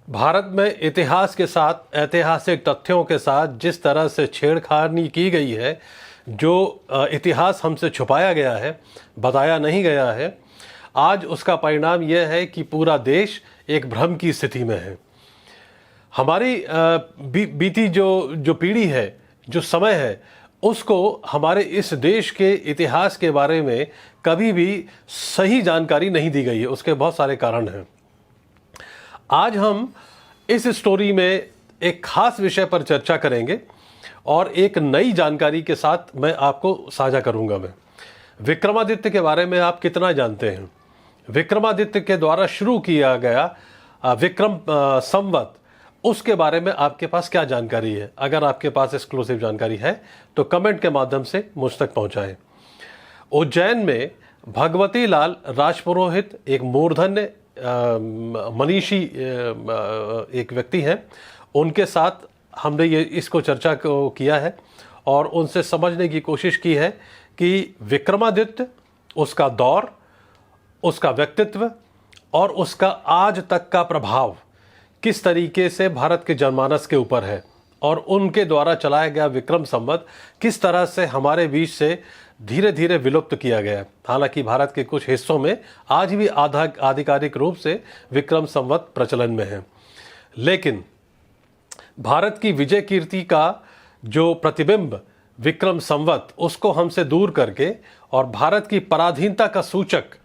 भारत में इतिहास के साथ ऐतिहासिक तथ्यों के साथ जिस तरह से छेड़खानी की गई है, जो इतिहास हमसे छुपाया गया है, बताया नहीं गया है, आज उसका परिणाम यह है कि पूरा देश एक भ्रम की स्थिति में है। हमारी बीती जो पीढ़ी है, जो समय है, उसको हमारे इस देश के इतिहास के बारे में कभी भी सही जानकारी नहीं दी गई है। उसके बहुत सारे कारण हैं। आज हम इस स्टोरी में एक खास विषय पर चर्चा करेंगे और एक नई जानकारी के साथ मैं आपको साझा करूंगा। मैं विक्रमादित्य के बारे में आप कितना जानते हैं? विक्रमादित्य के द्वारा शुरू किया गया विक्रम संवत, उसके बारे में आपके पास क्या जानकारी है? अगर आपके पास एक्सक्लूसिव जानकारी है तो कमेंट के माध्यम से मुझ तक पहुंचाएं। उज्जैन में भगवती लाल राजपुरोहित एक मूर्धन्य मनीषी एक व्यक्ति हैं। उनके साथ हमने इसको चर्चा को किया है और उनसे समझने की कोशिश की है कि विक्रमादित्य, उसका दौर, उसका व्यक्तित्व और उसका आज तक का प्रभाव किस तरीके से भारत के जनमानस के ऊपर है और उनके द्वारा चलाया गया विक्रम संवत किस तरह से हमारे बीच से धीरे धीरे विलुप्त किया गया है। हालांकि भारत के कुछ हिस्सों में आज भी आधिकारिक रूप से विक्रम संवत प्रचलन में है, लेकिन भारत की विजय कीर्ति का जो प्रतिबिंब विक्रम संवत, उसको हमसे दूर करके और भारत की पराधीनता का सूचक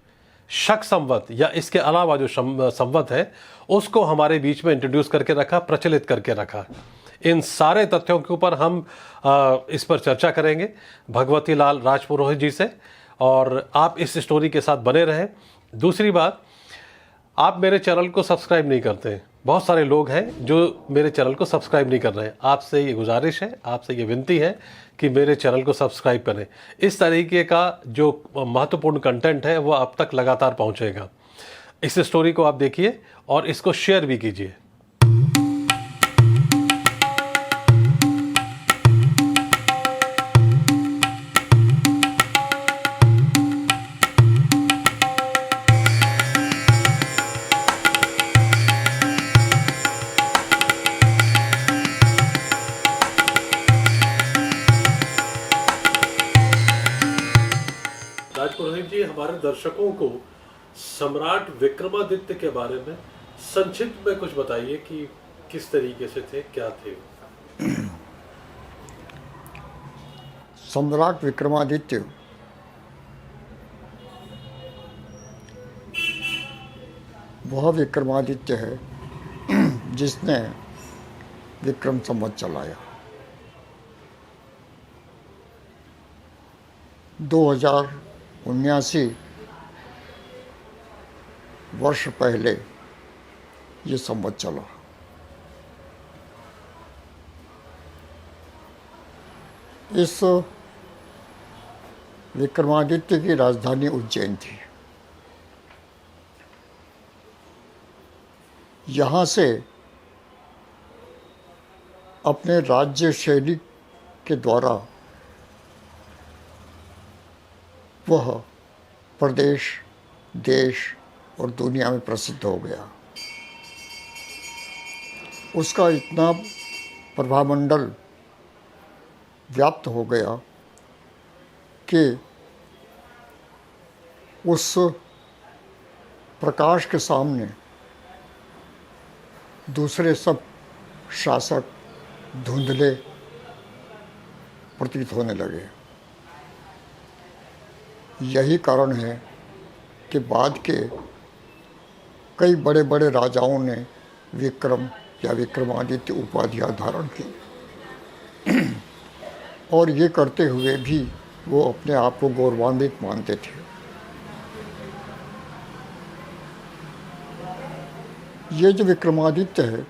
शक संवत या इसके अलावा जो संवत है, उसको हमारे बीच में इंट्रोड्यूस करके रखा, प्रचलित करके रखा। इन सारे तथ्यों के ऊपर हम इस पर चर्चा करेंगे भगवती लाल राजपुरोहित जी से, और आप इस स्टोरी के साथ बने रहें। दूसरी बात, आप मेरे चैनल को सब्सक्राइब नहीं करते हैं। बहुत सारे लोग हैं जो मेरे चैनल को सब्सक्राइब नहीं कर रहे हैं। आपसे ये गुजारिश है, आपसे ये विनती है कि मेरे चैनल को सब्सक्राइब करें। इस तरीके का जो महत्वपूर्ण कंटेंट है वो आप तक लगातार पहुंचेगा। इस स्टोरी को आप देखिए और इसको शेयर भी कीजिए। राजपुरोहित जी, हमारे दर्शकों को सम्राट विक्रमादित्य के बारे में संक्षिप्त में कुछ बताइए कि किस तरीके से थे, क्या थे? सम्राट विक्रमादित्य वह विक्रमादित्य है जिसने विक्रम संवत चलाया। 2079 वर्ष पहले ये संवत चला। इस विक्रमादित्य की राजधानी उज्जैन थी। यहाँ से अपने राज्य शैली के द्वारा वह प्रदेश, देश और दुनिया में प्रसिद्ध हो गया। उसका इतना प्रभामंडल व्याप्त हो गया कि उस प्रकाश के सामने दूसरे सब शासक धुंधले प्रतीत होने लगे। यही कारण है कि बाद के कई बड़े बड़े राजाओं ने विक्रम या विक्रमादित्य उपाधियां धारण की और ये करते हुए भी वो अपने आप को गौरवान्वित मानते थे। ये जो विक्रमादित्य है,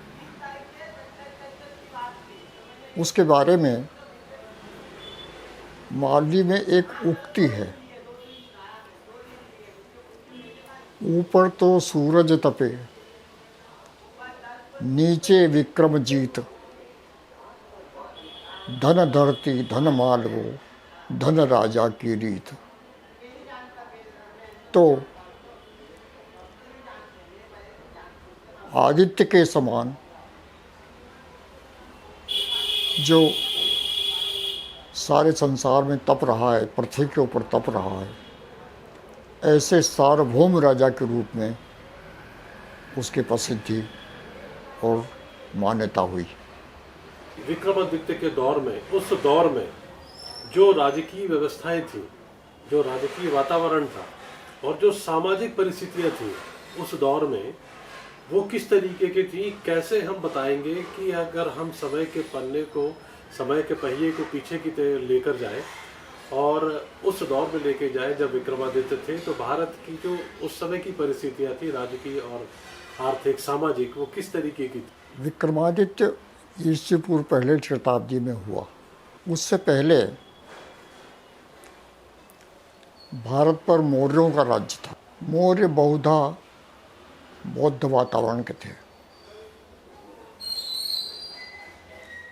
उसके बारे में मालवी में एक उक्ति है, ऊपर तो सूरज तपे, नीचे विक्रम जीत, धन धरती धन माल वो, धन राजा की रीत। तो आदित्य के समान जो सारे संसार में तप रहा है, पृथ्वी के ऊपर तप रहा है, ऐसे सार्वभौम राजा के रूप में उसकी प्रसिद्धि और मान्यता हुई। विक्रमादित्य के दौर में, उस दौर में जो राजकीय व्यवस्थाएं थी, जो राजकीय वातावरण था और जो सामाजिक परिस्थितियां थी उस दौर में, वो किस तरीके की थी? कैसे हम बताएंगे कि अगर हम समय के पन्ने को, समय के पहिए को पीछे की तरह लेकर जाए और उस दौर में लेके जाए जब विक्रमादित्य थे, तो भारत की जो उस समय की परिस्थितियां थी राजकीय और आर्थिक सामाजिक, वो किस तरीके की थी? विक्रमादित्य ईसा पूर्व पहले शताब्दी में हुआ। उससे पहले भारत पर मौर्यों का राज्य था। मौर्य बहुधा बौद्ध वातावरण के थे।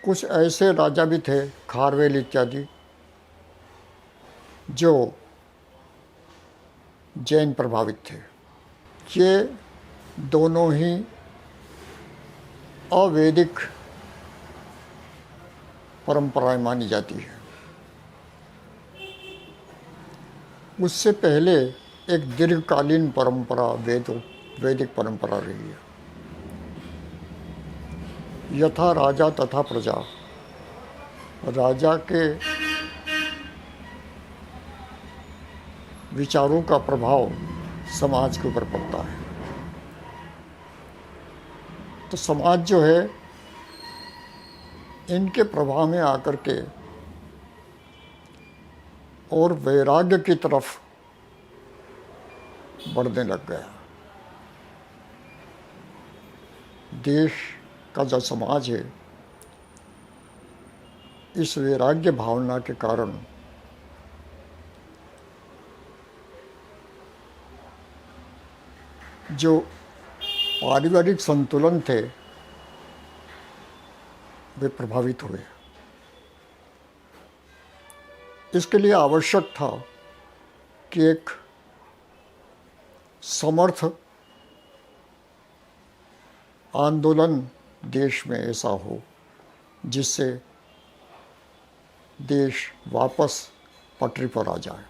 कुछ ऐसे राजा भी थे, खारवेल इत्यादि, जो जैन प्रभावित थे। ये दोनों ही अवैदिक परंपराएं मानी जाती है। उससे पहले एक दीर्घकालीन परंपरा वैदिक परंपरा रही है। यथा राजा तथा प्रजा, राजा के विचारों का प्रभाव समाज के ऊपर पड़ता है। तो समाज जो है इनके प्रभाव में आकर के और वैराग्य की तरफ बढ़ने लग गया। देश का जो समाज है, इस वैराग्य भावना के कारण जो पारिवारिक संतुलन थे वे प्रभावित हुए। इसके लिए आवश्यक था कि एक समर्थ आंदोलन देश में ऐसा हो जिससे देश वापस पटरी पर आ जाए।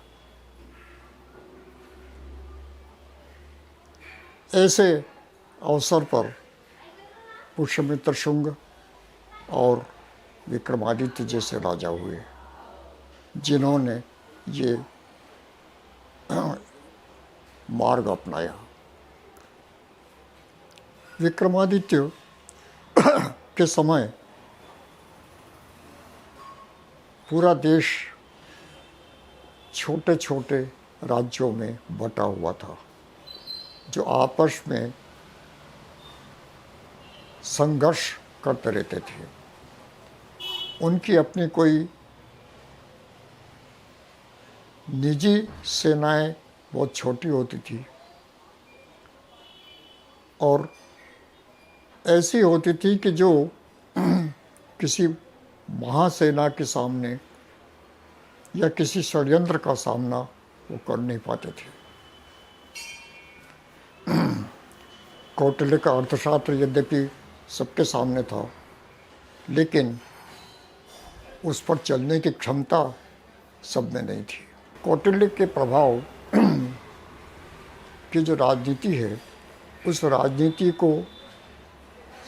ऐसे अवसर पर पुष्यमित्र शुंग और विक्रमादित्य जैसे राजा हुए, जिन्होंने ये मार्ग अपनाया। विक्रमादित्य के समय पूरा देश छोटे छोटे राज्यों में बटा हुआ था, जो आपस में संघर्ष करते रहते थे। उनकी अपनी कोई निजी सेनाएं बहुत छोटी होती थी और ऐसी होती थी कि जो किसी महासेना के सामने या किसी षड्यंत्र का सामना वो कर नहीं पाते थे। कौटिल्य का अर्थशास्त्र यद्यपि सबके सामने था, लेकिन उस पर चलने की क्षमता सब में नहीं थी। कौटिल्य के प्रभाव की जो राजनीति है, उस राजनीति को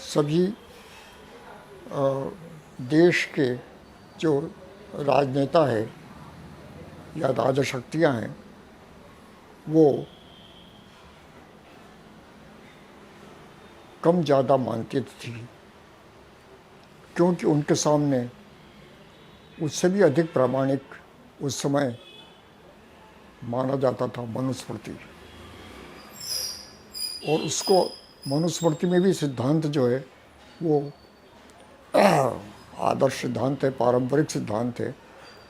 सभी देश के जो राजनेता है या राजशक्तियाँ हैं, वो कम ज़्यादा मानती थी, क्योंकि उनके सामने उससे भी अधिक प्रामाणिक उस समय माना जाता था मनुस्मृति। और उसको मनुस्मृति में भी सिद्धांत जो है वो आदर्श सिद्धांत है, पारंपरिक सिद्धांत है,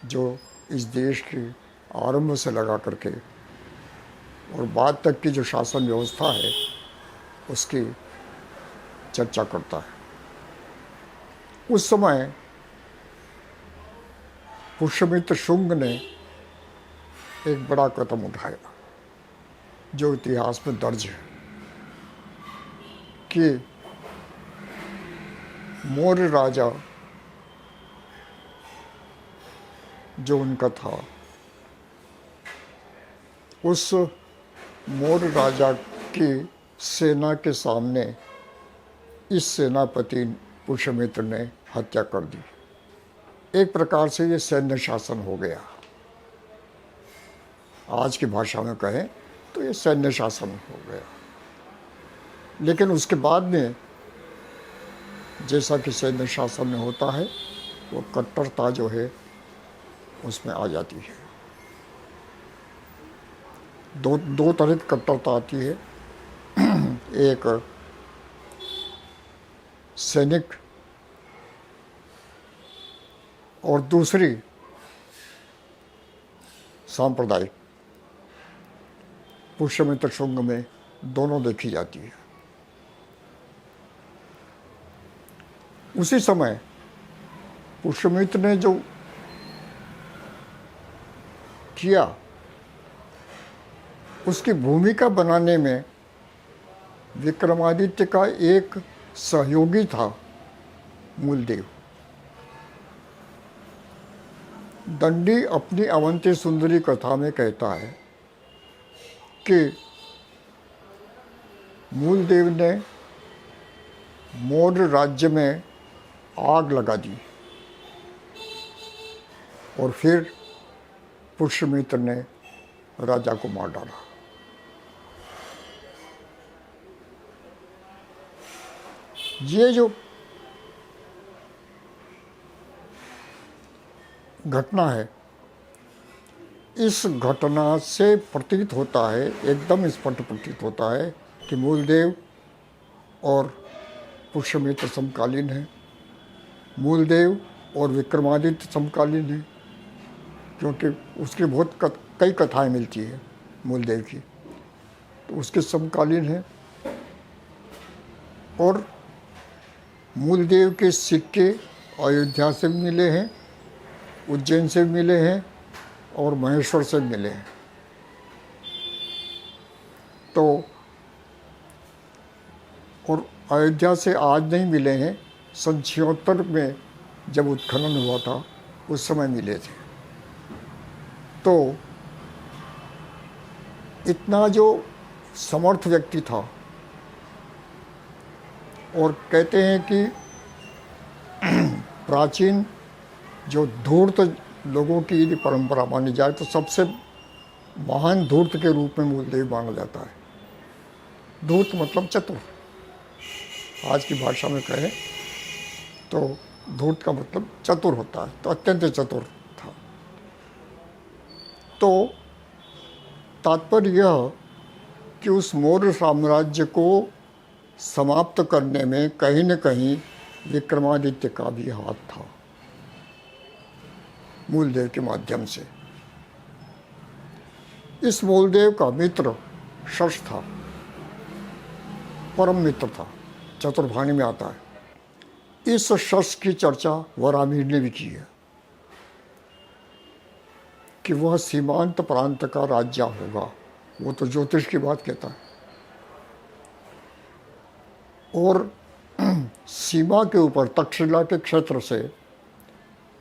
जो इस देश के आरंभ से लगा करके और बाद तक की जो शासन व्यवस्था है उसकी चर्चा करता है। उस समय पुष्यमित्र शुंग ने एक बड़ा कदम उठाया जो इतिहास में दर्ज है कि मौर्य राजा जो उनका था, उस मौर्य राजा की सेना के सामने इस सेनापति पुष्यमित्र ने हत्या कर दी। एक प्रकार से ये सैन्य शासन हो गया। आज की भाषा में कहें तो ये सैन्य शासन हो गया। लेकिन उसके बाद में जैसा कि सैन्य शासन में होता है, वो कट्टरता जो है उसमें आ जाती है। दो तरह की कट्टरता आती है। एक सैनिक और दूसरी सांप्रदायिक। पुष्यमित्र शुंग में दोनों देखी जाती है। उसी समय पुष्यमित्र ने जो किया, उसकी भूमिका बनाने में विक्रमादित्य का एक सहयोगी था, मूलदेव। दंडी अपनी अवंती सुंदरी कथा में कहता है कि मूलदेव ने मौर्य राज्य में आग लगा दी और फिर पुष्यमित्र ने राजा को मार डाला। ये जो घटना है, इस घटना से प्रतीत होता है, एकदम स्पष्ट प्रतीत होता है कि मूलदेव और पुष्यमित्र समकालीन हैं। मूलदेव और विक्रमादित्य समकालीन हैं, क्योंकि उसकी बहुत कई कथाएं मिलती है मूलदेव की, तो उसके समकालीन हैं। और मूलदेव के सिक्के अयोध्या से मिले हैं, उज्जैन से मिले हैं और महेश्वर से मिले हैं। तो और अयोध्या से आज नहीं मिले हैं, सन 76 में जब उत्खनन हुआ था उस समय मिले थे। तो इतना जो समर्थ व्यक्ति था, और कहते हैं कि प्राचीन जो धूर्त लोगों की यदि परंपरा मानी जाए तो सबसे महान धूर्त के रूप में मूलदेव माना जाता है। धूर्त मतलब चतुर। आज की भाषा में कहें तो धूर्त का मतलब चतुर होता है, तो अत्यंत चतुर था। तो तात्पर्य यह कि उस मौर्य साम्राज्य को समाप्त करने में कहीं न कहीं विक्रमादित्य का भी हाथ था, मूलदेव के माध्यम से। इस मूलदेव का मित्र शश था, परम मित्र था, चतुर्भाणी में आता है। इस शश की चर्चा वरामीर ने भी की है कि वह सीमांत प्रांत का राजा होगा। वो तो ज्योतिष की बात कहता है। और सीमा के ऊपर तक्षशिला के क्षेत्र से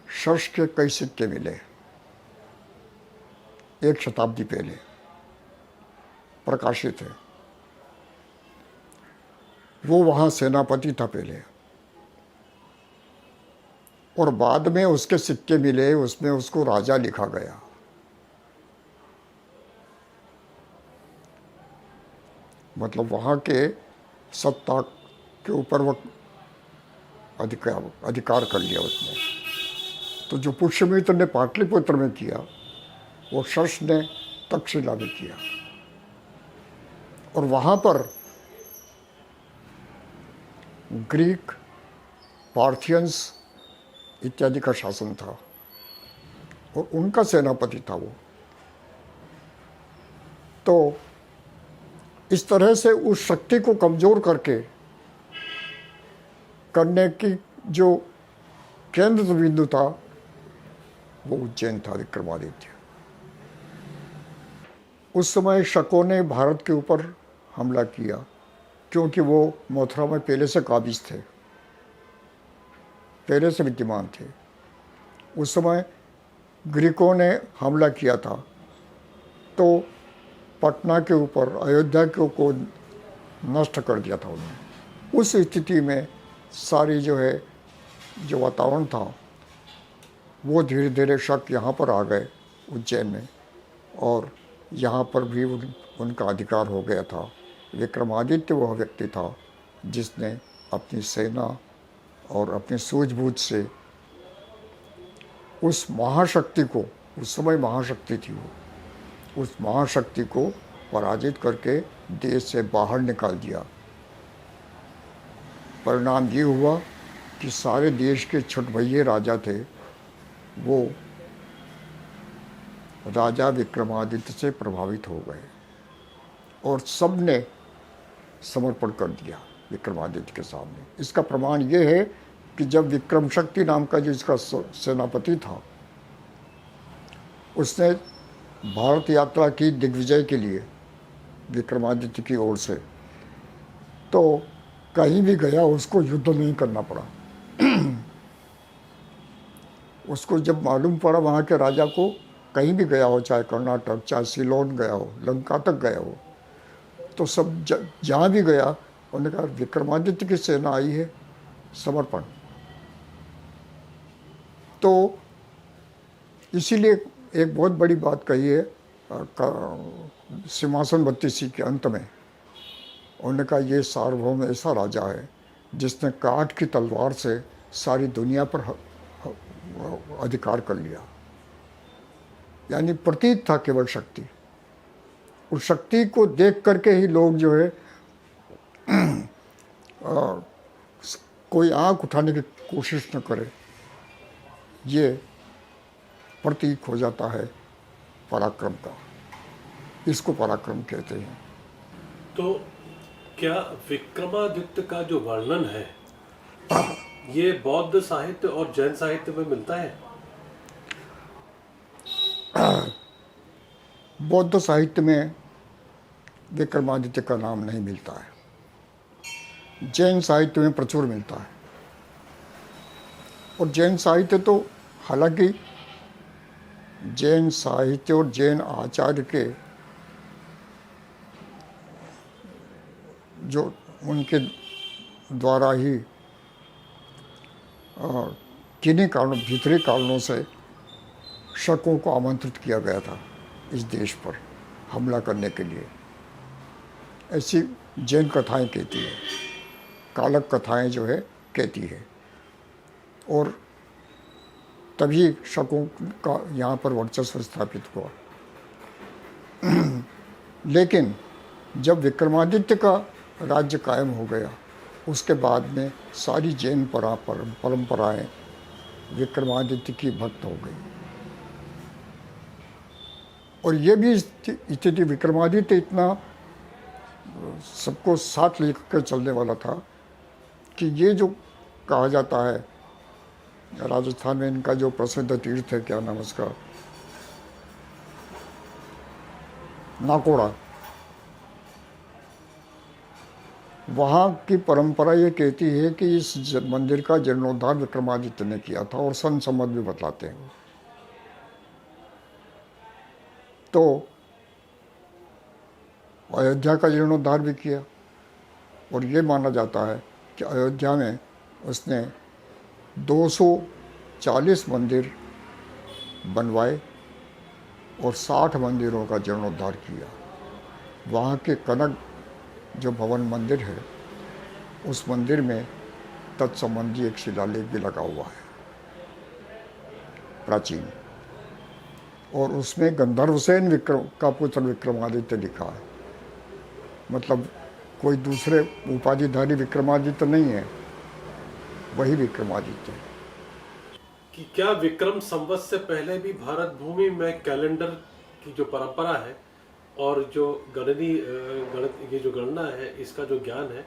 शश के कई सिक्के मिले, एक शताब्दी पहले प्रकाशित है। वो वहाँ सेनापति था पहले, और बाद में उसके सिक्के मिले, उसमें उसको राजा लिखा गया। मतलब वहाँ के सत्ता के ऊपर वो अधिकार कर लिया उसने। तो जो पुष्यमित्र ने पाटलिपुत्र में किया, वो शश ने तक्षशिला में किया। और वहाँ पर ग्रीक, पार्थियंस इत्यादि का शासन था और उनका सेनापति था वो। तो इस तरह से उस शक्ति को कमज़ोर करने की जो केंद्र बिंदु था वो उज्जैन था, विक्रमादित्य। उस समय शकों ने भारत के ऊपर हमला किया, क्योंकि वो मथुरा में पहले से काबिज थे। पहले से विद्यमान थे। उस समय ग्रीकों ने हमला किया था तो पटना के ऊपर, अयोध्या को नष्ट कर दिया था उन्होंने। उस स्थिति में सारी जो वातावरण था वो धीरे धीरे शक यहाँ पर आ गए उज्जैन में, और यहाँ पर भी उनका अधिकार हो गया था। विक्रमादित्य वह व्यक्ति था जिसने अपनी सेना और अपनी सूझबूझ से उस महाशक्ति को, उस समय महाशक्ति थी वो, उस महाशक्ति को पराजित करके देश से बाहर निकाल दिया। परिणाम ये हुआ कि सारे देश के छुटभइये राजा थे वो राजा विक्रमादित्य से प्रभावित हो गए और सब ने समर्पण कर दिया विक्रमादित्य के सामने। इसका प्रमाण ये है कि जब विक्रम शक्ति नाम का जो इसका सेनापति था, उसने भारत यात्रा की दिग्विजय के लिए विक्रमादित्य की ओर से, तो कहीं भी गया उसको युद्ध नहीं करना पड़ा। उसको जब मालूम पड़ा वहाँ के राजा को, कहीं भी गया हो, चाहे कर्नाटक, चाहे सिलोन गया हो, लंका तक गया हो, तो सब जहाँ भी गया उन्होंने कहा विक्रमादित्य की सेना आई है, समर्पण। तो इसीलिए एक बहुत बड़ी बात कही है सिंहासन बत्तीसी के अंत में। उन्होंने कहा ये सार्वभौम ऐसा राजा है जिसने काठ की तलवार से सारी दुनिया पर अधिकार कर लिया। यानी प्रतीत था केवल शक्ति। उस शक्ति को देख करके ही लोग कोई आंख उठाने की कोशिश न करे, ये प्रतीक हो जाता है पराक्रम का। इसको पराक्रम कहते हैं। तो क्या विक्रमादित्य का जो वर्णन है ये बौद्ध साहित्य और जैन साहित्य में मिलता है? बौद्ध साहित्य में विक्रमादित्य का नाम नहीं मिलता है। जैन साहित्य में प्रचुर मिलता है। और जैन साहित्य तो, हालांकि जैन साहित्य और जैन आचार्य के जो उनके द्वारा ही किन्हीं कारणों, भीतरी कारणों से शकों को आमंत्रित किया गया था इस देश पर हमला करने के लिए, ऐसी जैन कथाएं कहती है, कालक कथाएं कहती है। और तभी शकों का यहाँ पर वर्चस्व स्थापित हुआ। लेकिन जब विक्रमादित्य का राज्य कायम हो गया, उसके बाद में सारी जैन परंपराएं विक्रमादित्य की भक्त हो गई। और ये भी स्थिति, विक्रमादित्य इतना सबको साथ लेकर चलने वाला था कि ये जो कहा जाता है, राजस्थान में इनका जो प्रसिद्ध तीर्थ है, क्या नाम उसका, नाकोड़ा, वहाँ की परंपरा ये कहती है कि इस मंदिर का जीर्णोद्धार विक्रमादित्य ने किया था, और सन संवत भी बतलाते हैं। तो अयोध्या का जीर्णोद्धार भी किया, और ये माना जाता है कि अयोध्या में उसने 240 मंदिर बनवाए और 60 मंदिरों का जीर्णोद्धार किया। वहाँ के कनक जो भवन मंदिर है, उस मंदिर में तत्संबंधी एक शिलालेख भी लगा हुआ है, प्राचीन, और उसमें गंधर्वसेन का पुत्र विक्रमादित्य लिखा है। मतलब कोई दूसरे उपाधिधारी विक्रमादित्य नहीं है, वही विक्रमादित्य है। कि क्या विक्रम संवत से पहले भी भारत भूमि में कैलेंडर की जो परंपरा है और जो ये जो गणना है, इसका जो ज्ञान है,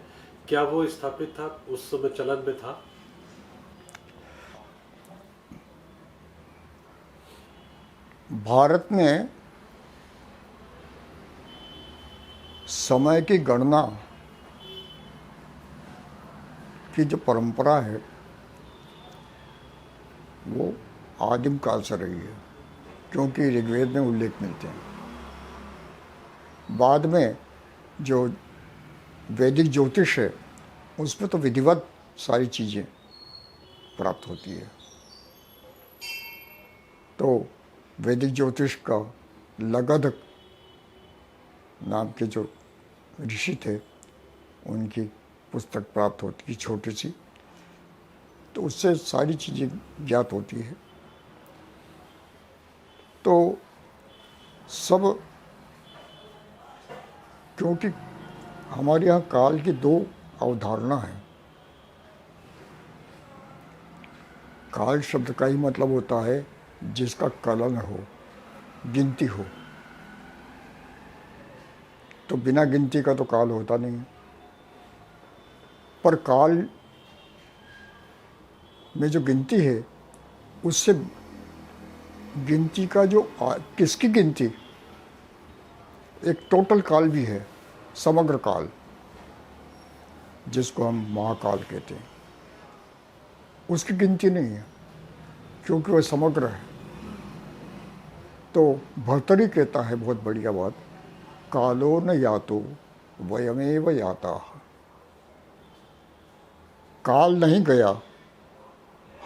क्या वो स्थापित था, उस समय चलन में था? भारत में समय की गणना की जो परंपरा है वो आदिम काल से रही है, क्योंकि ऋग्वेद में उल्लेख मिलते हैं। बाद में जो वैदिक ज्योतिष है उसमें तो विधिवत सारी चीज़ें प्राप्त होती है। तो वैदिक ज्योतिष का लगध नाम के जो ऋषि थे उनकी पुस्तक प्राप्त होती है छोटी सी, तो उससे सारी चीज़ें ज्ञात होती है। तो सब, क्योंकि हमारे यहाँ काल की दो अवधारणा है। काल शब्द का ही मतलब होता है जिसका कलन हो, गिनती हो। तो बिना गिनती का तो काल होता नहीं है। पर काल में जो गिनती है उससे गिनती का जो किसकी गिनती, एक टोटल काल भी है, समग्र काल, जिसको हम महाकाल कहते हैं, उसकी गिनती नहीं है क्योंकि वह समग्र है। तो भर्तरी कहता है बहुत बढ़िया बात, कालो न यातो वयमेव याता। काल नहीं गया,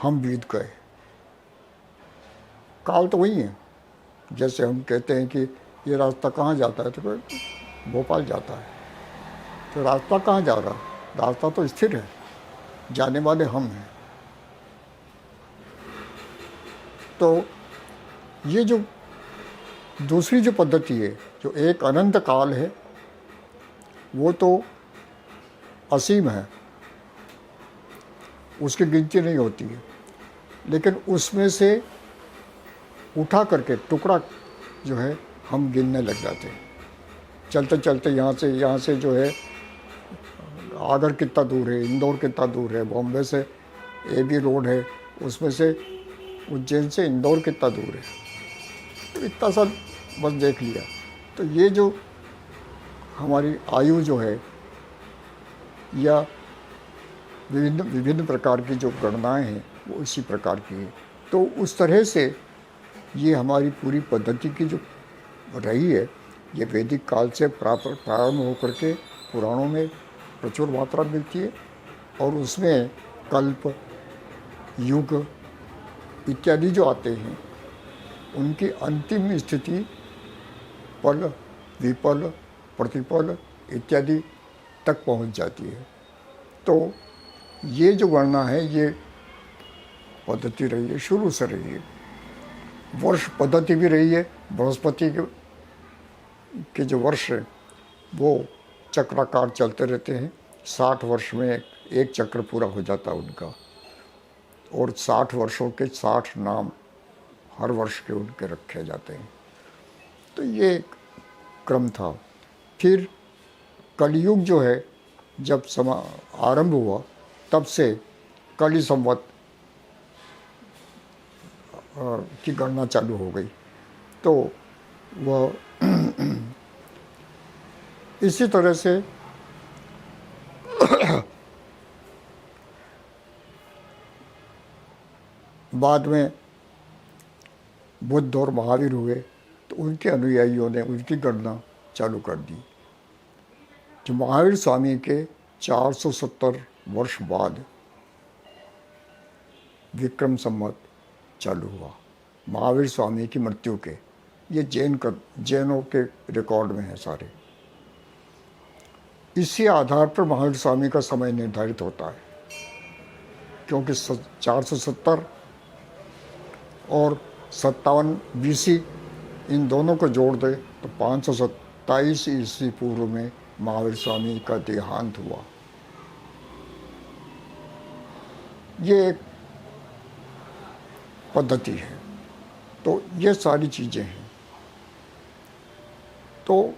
हम बीत गए। काल तो वही है। जैसे हम कहते हैं कि ये रास्ता कहाँ जाता है, तो भोपाल जाता है। तो रास्ता कहाँ जा रहा, रास्ता तो स्थिर है, जाने वाले हम हैं। तो ये जो दूसरी जो पद्धति है, जो एक अनंत काल है, वो तो असीम है, उसकी गिनती नहीं होती है। लेकिन उसमें से उठा करके टुकड़ा जो है हम गिनने लग जाते हैं। चलते चलते यहाँ से जो है आगर कितना दूर है, इंदौर कितना दूर है, बॉम्बे से AB रोड है, उसमें से उज्जैन से इंदौर कितना दूर है, तो इतना सा बस देख लिया। तो ये जो हमारी आयु जो है या विभिन्न प्रकार की जो गणनाएं हैं वो इसी प्रकार की है। तो उस तरह से ये हमारी पूरी पद्धति की जो रही है, ये वैदिक काल से प्रारंभ होकर के पुराणों में प्रचुर मात्रा मिलती है, और उसमें कल्प, युग इत्यादि जो आते हैं उनकी अंतिम स्थिति पल, विपल, प्रतिपल इत्यादि तक पहुंच जाती है। तो ये जो गणना है, ये पद्धति रही है, शुरू से रही है। वर्ष पद्धति भी रही है। बृहस्पति के जो वर्ष है वो चक्राकार चलते रहते हैं। 60 वर्ष में एक चक्र पूरा हो जाता है उनका, और 60 वर्षों के 60 नाम हर वर्ष के उनके रखे जाते हैं। तो ये एक क्रम था। फिर कलयुग जो है जब आरंभ हुआ, तब से कली संवत की गणना चालू हो गई। तो वह इसी तरह से बाद में बुद्ध और महावीर हुए, तो उनके अनुयायियों ने उनकी गणना चालू कर दी। जो महावीर स्वामी के 470 वर्ष बाद विक्रम संवत चालू हुआ, महावीर स्वामी की मृत्यु के। ये जैनों के रिकॉर्ड में है सारे। इसी आधार पर महावीर स्वामी का समय निर्धारित होता है, क्योंकि 470 और 57 BC इन दोनों को जोड़ दे तो 527 ईस्वी पूर्व में महावीर स्वामी का देहांत हुआ। ये एक पद्धति है। तो ये सारी चीज़ें हैं। तो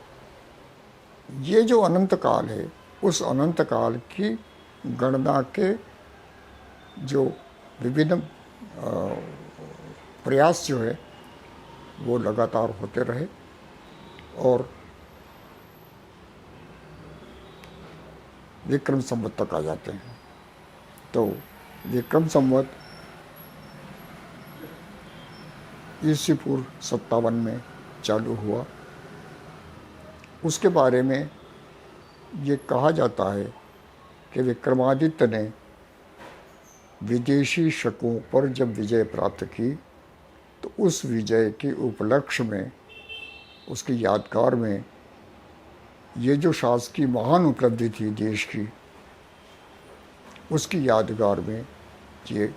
ये जो अनंत काल है, उस अनंत काल की गणना के जो विभिन्न प्रयास जो है वो लगातार होते रहे, और विक्रम संवत तक आ जाते हैं। तो विक्रम संवत ईस्वी पूर्व 57 में चालू हुआ। उसके बारे में ये कहा जाता है कि विक्रमादित्य ने विदेशी शकों पर जब विजय प्राप्त की तो उस विजय के उपलक्ष्य में, उसकी यादगार में, ये जो शासकीय महान उपलब्धि थी देश की, उसकी यादगार में ये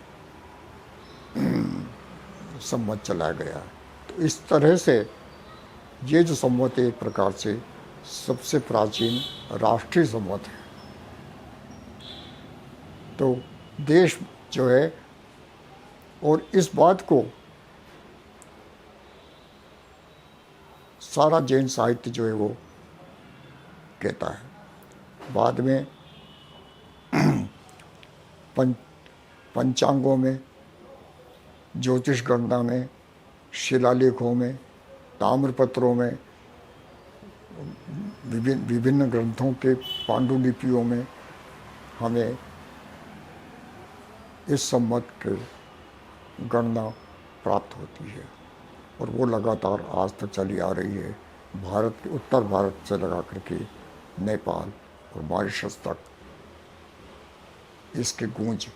संवत चला गया। तो इस तरह से ये जो संवत एक प्रकार से सबसे प्राचीन राष्ट्रीय संवत है। तो देश जो है, और इस बात को सारा जैन साहित्य जो है वो कहता है। बाद में पंचांगों में, ज्योतिष गणना में, शिलालेखों में, ताम्रपत्रों में, विभिन्न ग्रंथों के पांडुलिपियों में हमें इस संवत की गणना प्राप्त होती है, और वो लगातार आज तक चली आ रही है। भारत के उत्तर भारत से लगा करके नेपाल और मॉरिशस तक इसकी गूंज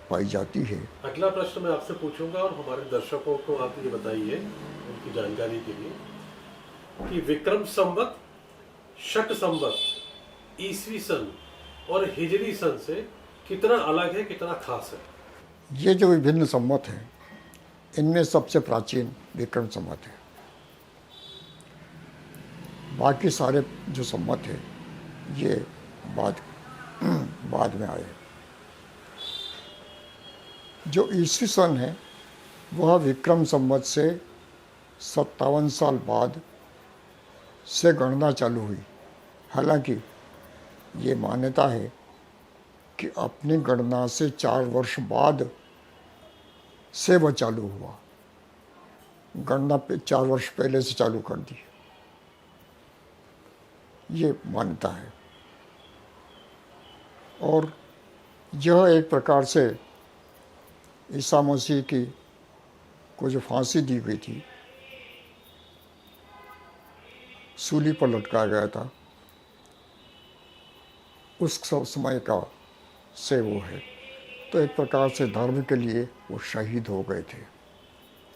पाई जाती है। अगला प्रश्न मैं आपसे पूछूंगा और हमारे दर्शकों को आप ये बताइए उनकी जानकारी के लिए कि विक्रम संवत, शक संवत, ईसवी सन और हिजरी सन से कितना अलग है, कितना खास है? ये जो विभिन्न संवत हैं, इनमें सबसे प्राचीन विक्रम संवत है। बाकी सारे जो संवत है ये बाद में आए। जो ईस्वी सन है वह विक्रम संवत से 57 साल बाद से गणना चालू हुई। हालांकि ये मान्यता है कि अपनी गणना से 4 वर्ष बाद से वह चालू हुआ। गणना पे 4 वर्ष पहले से चालू कर दी, ये मान्यता है। और यह एक प्रकार से ईसा मसीह की को जो फांसी दी गई थी, सूली पर लटकाया गया था, उस समय का से वो है। तो एक प्रकार से धर्म के लिए वो शहीद हो गए थे,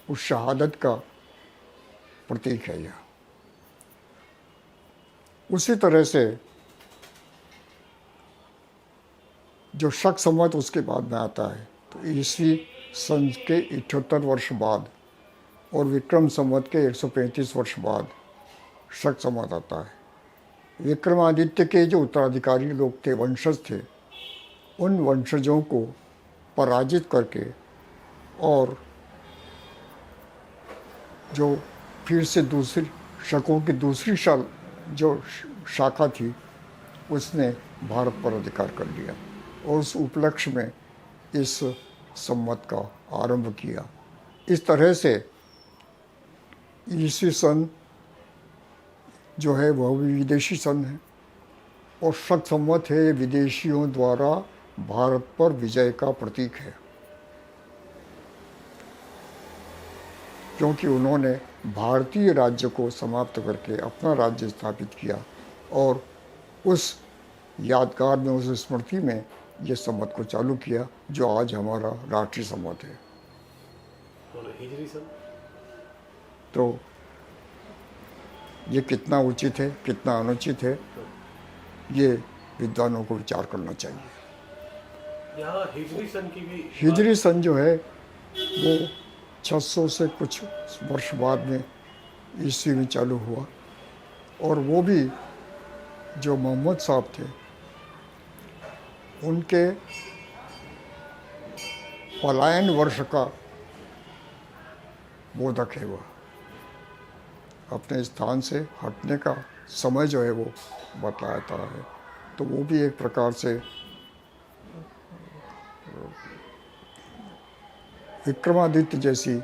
उस शहादत का प्रतीक है यह। उसी तरह से जो शक संवत उसके बाद में आता है, तो ईस्वी सन के 78 वर्ष बाद और विक्रम संवत के 135 वर्ष बाद शक संवत आता है। विक्रमादित्य के जो उत्तराधिकारी लोग थे, वंशज थे, उन वंशजों को पराजित करके और जो फिर से दूसरी शकों की दूसरी जो शाखा थी, उसने भारत पर अधिकार कर लिया और उस उपलक्ष्य में इस संवत का आरंभ किया। इस तरह से ईस्वी सन जो है वह भी विदेशी सन है, और शक संवत है विदेशियों द्वारा भारत पर विजय का प्रतीक है, क्योंकि उन्होंने भारतीय राज्य को समाप्त करके अपना राज्य स्थापित किया, और उस यादगार में, उस स्मृति में ये संवत को चालू किया, जो आज हमारा राष्ट्रीय संवत है। और हिजरी सन? तो ये कितना उचित है, कितना अनुचित है, ये विद्वानों को विचार करना चाहिए। यहाँ हिजरी सन की भी, हिजरी सन जो है वो 600 से कुछ वर्ष बाद में ईस्वी में चालू हुआ, और वो भी जो मोहम्मद साहब थे उनके पलायन वर्ष का बोधक है। वह अपने स्थान से हटने का समय जो है वो बताता है। तो वो भी एक प्रकार से विक्रमादित्य जैसी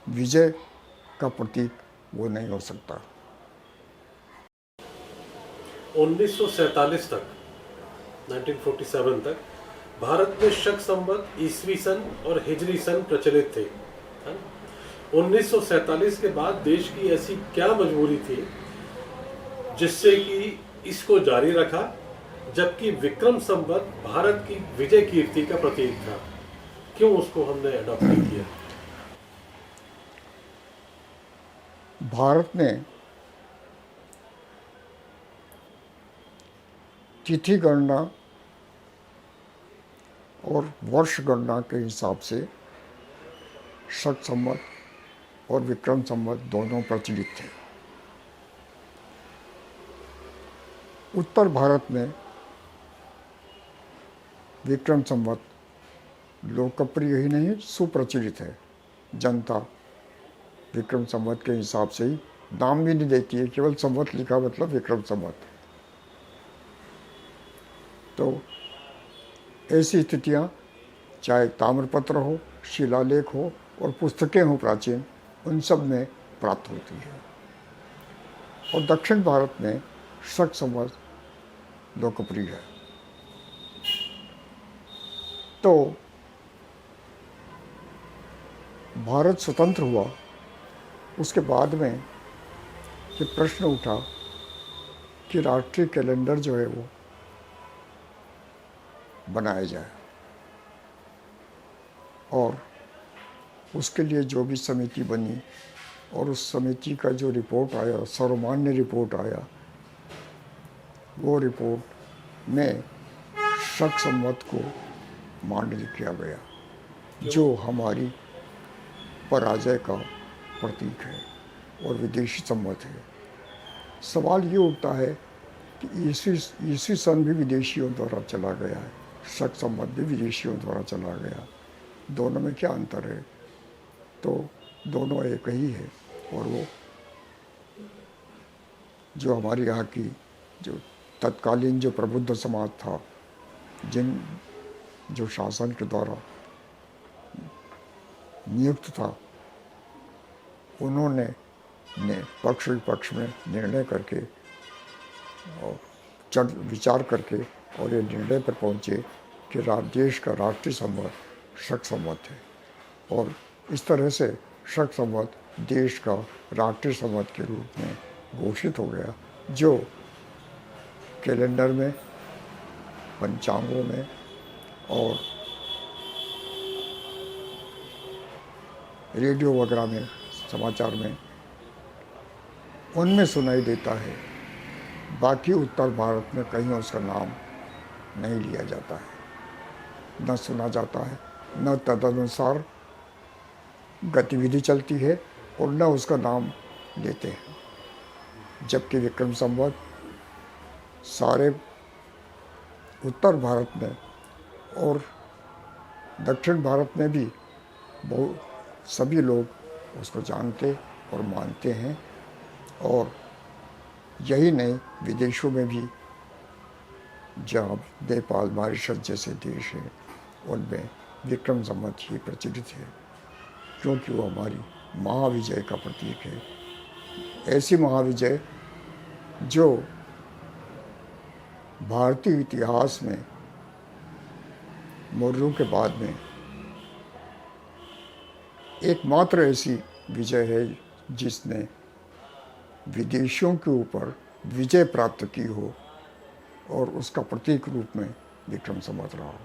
विजय का प्रतीक वो नहीं हो सकता। 1947 तक, 1947 तक भारत में शक संवत, ईस्वी सन और हिजरी सन प्रचलित थे। है ना? 1947 के बाद देश की ऐसी क्या मजबूरी थी जिससे कि इसको जारी रखा, जबकि विक्रम संवत भारत की विजय कीर्ति का प्रतीक था? क्यों उसको हमने अडॉप्ट नहीं किया? भारत ने तिथि गणना और वर्ष गणना के हिसाब से शक संवत और विक्रम संवत दोनों प्रचलित थे। उत्तर भारत में विक्रम संवत लोकप्रिय ही नहीं सुप्रचलित है। जनता विक्रम संवत के हिसाब से ही नाम भी नहीं देती है, केवल संवत लिखा मतलब विक्रम संवत। तो ऐसी स्थितियाँ चाहे ताम्रपत्र हो, शिलालेख हो और पुस्तकें हों प्राचीन, उन सब में प्राप्त होती है। और दक्षिण भारत में शक संवत लोकप्रिय है। तो भारत स्वतंत्र हुआ, उसके बाद में ये प्रश्न उठा कि राष्ट्रीय कैलेंडर जो है वो बनाया जाए, और उसके लिए जो भी समिति बनी और उस समिति का जो रिपोर्ट आया, सर्वमान्य रिपोर्ट आया, वो रिपोर्ट में शक संवत को मान्य किया गया, जो हमारी पराजय का प्रतीक है और विदेशी संवत है। सवाल ये उठता है कि ईस्वी सन भी विदेशियों द्वारा चला गया है, शक संवत भी विदेशियों द्वारा चला गया, दोनों में क्या अंतर है? तो दोनों एक ही है। और वो जो हमारे यहाँ की जो तत्कालीन जो प्रबुद्ध समाज था, जो शासन के द्वारा नियुक्त था, उन्होंने पक्ष विपक्ष में निर्णय करके और विचार करके और ये निर्णय पर पहुँचे कि देश का राष्ट्रीय संवत शक संवत है, और इस तरह से शक संवत देश का राष्ट्रीय संवत के रूप में घोषित हो गया, जो कैलेंडर में, पंचांगों में और रेडियो वगैरह में, समाचार में, उनमें सुनाई देता है। बाकी उत्तर भारत में कहीं उसका नाम नहीं लिया जाता है, न सुना जाता है, न तदनुसार गतिविधि चलती है और न उसका नाम लेते हैं। जबकि विक्रम संवत सारे उत्तर भारत में और दक्षिण भारत में भी सभी लोग उसको जानते और मानते हैं, और यही नहीं, विदेशों में भी जहाँ नेपाल, मॉरिशस जैसे देश हैं, उनमें विक्रम संवत ही प्रचलित है, क्योंकि वो हमारी महाविजय का प्रतीक है। ऐसी महाविजय जो भारतीय इतिहास में मौर्यों के बाद में एकमात्र ऐसी विजय है जिसने विदेशियों के ऊपर विजय प्राप्त की हो, और उसका प्रतीक रूप में विक्रम संवत रहा हो।